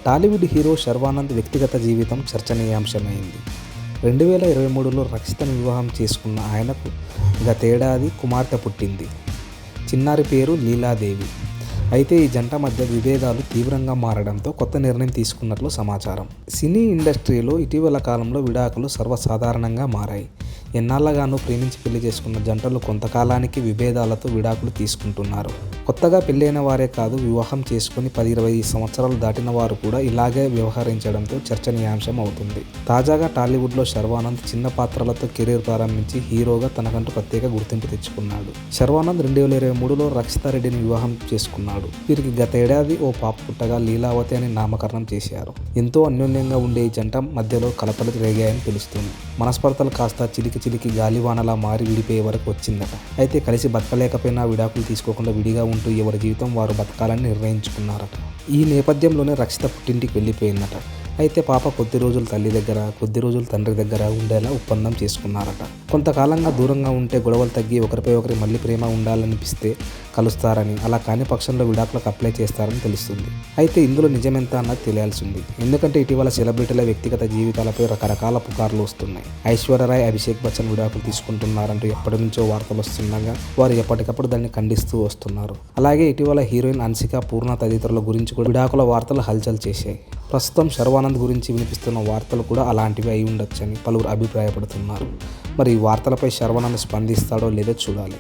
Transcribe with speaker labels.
Speaker 1: Tollywood hero Sharwanand వ్యక్తిగత జీవితం చర్చనీయాంశమైంది. 2023లో రక్షితను వివాహం చేసుకున్న ఆయనకు గతేడాది కుమార్తె పుట్టింది. చిన్నారి పేరు లీలాదేవి. అయితే ఈ జంట మధ్య విభేదాలు తీవ్రంగా మారడంతో కొత్త నిర్ణయం తీసుకున్నట్లు సమాచారం. సినీ ఇండస్ట్రీలో ఇటీవల కాలంలో విడాకులు సర్వసాధారణంగా మారాయి. ఎన్నాళ్లగానో ప్రేమించి పెళ్లి చేసుకున్న జంటలు కొంతకాలానికి విభేదాలతో విడాకులు తీసుకుంటున్నారు. కొత్తగా పెళ్ళైన వారే కాదు, వివాహం చేసుకుని 10-20 సంవత్సరాలు దాటిన వారు కూడా ఇలాగే వ్యవహరించడంతో చర్చనీయాంశం అవుతుంది. తాజాగా టాలీవుడ్లో శర్వానంద్ చిన్న పాత్రలతో కెరీర్ ప్రారంభించి హీరోగా తనకంటూ ప్రత్యేక గుర్తింపు తెచ్చుకున్నాడు. శర్వానంద్ 2023లో రక్షితారెడ్డిని వివాహం చేసుకున్నాడు. వీరికి గతేడాది ఓ పాప పుట్టగా లీలావతి అని నామకరణం చేశారు. ఎంతో అన్యోన్యంగా ఉండే ఈ జంట మధ్యలో కలతలు రేగాయని తెలుస్తుంది. మనస్పర్ధలు కాస్త చిలికి గాలివానలా మారి విడిపోయే వరకు వచ్చిందట. అయితే కలిసి బతకలేకపోయినా విడాకులు తీసుకోకుండా విడిగా ఉంటూ ఎవరి జీవితం వారు బతకాలని నిర్ణయించుకున్నారట. ఈ నేపథ్యంలోనే రక్షిత పుట్టింటికి వెళ్ళిపోయిందట. అయితే పాప కొద్ది రోజులు తల్లి దగ్గర, కొద్ది రోజులు తండ్రి దగ్గర ఉండేలా ఒప్పందం చేసుకున్నారట. కొంతకాలంగా దూరంగా ఉంటే గొడవలు తగ్గి ఒకరిపై ఒకరి మళ్ళీ ప్రేమ ఉండాలనిపిస్తే కలుస్తారని, అలా కాని పక్షంలో విడాకులకు అప్లై చేస్తారని తెలుస్తుంది. అయితే ఇందులో నిజమెంత అన్నది తెలియాల్సి ఉంది. ఎందుకంటే ఇటీవల సెలబ్రిటీల వ్యక్తిగత జీవితాలపై రకరకాల పుకార్లు వస్తున్నాయి. ఐశ్వర్యరాయ్, అభిషేక్ బచ్చన్ విడాకులు తీసుకుంటున్నారంటూ ఎప్పటి నుంచో వార్తలు వస్తుండగా వారు ఎప్పటికప్పుడు దాన్ని ఖండిస్తూ వస్తున్నారు. అలాగే ఇటీవల హీరోయిన్ అన్సిక, పూర్ణ తదితరుల గురించి కూడా విడాకుల వార్తలు హల్చల్ చేశాయి. ప్రస్తుతం శర్వానంద్ గురించి వినిపిస్తున్న వార్తలు కూడా అలాంటివి అయి ఉండొచ్చని పలువురు అభిప్రాయపడుతున్నారు. మరి ఈ వార్తలపై శర్వానంద్ స్పందిస్తాడో లేదో చూడాలి.